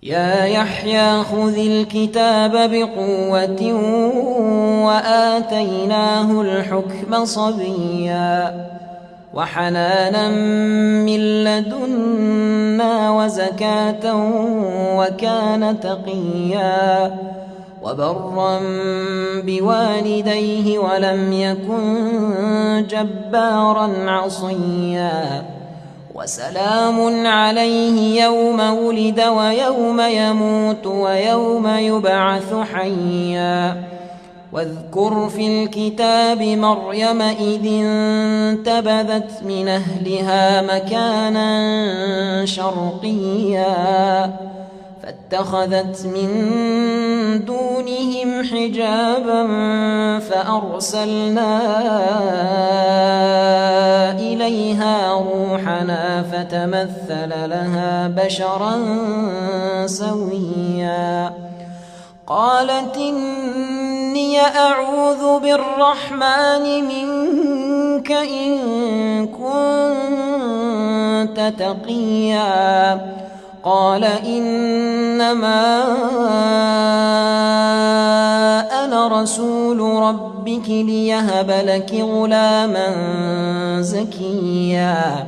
يا يحيى خذ الكتاب بقوة وآتيناه الحكم صبيا وحنانا من لدنا وزكاة وكان تقيا وبرا بوالديه ولم يكن جبارا عصيا وسلام عليه يوم ولد ويوم يموت ويوم يبعث حيا واذكر في الكتاب مريم إذ انتبذت من أهلها مكانا شرقيا فاتخذت من دونهم حجابا فأرسلنا إليها روحنا فتمثل لها بشرا سويا قالت إني أعوذ بالرحمن منك إن كنت تقيا قال إنما أنا رسول ربك ليهب لك غلاما زكيا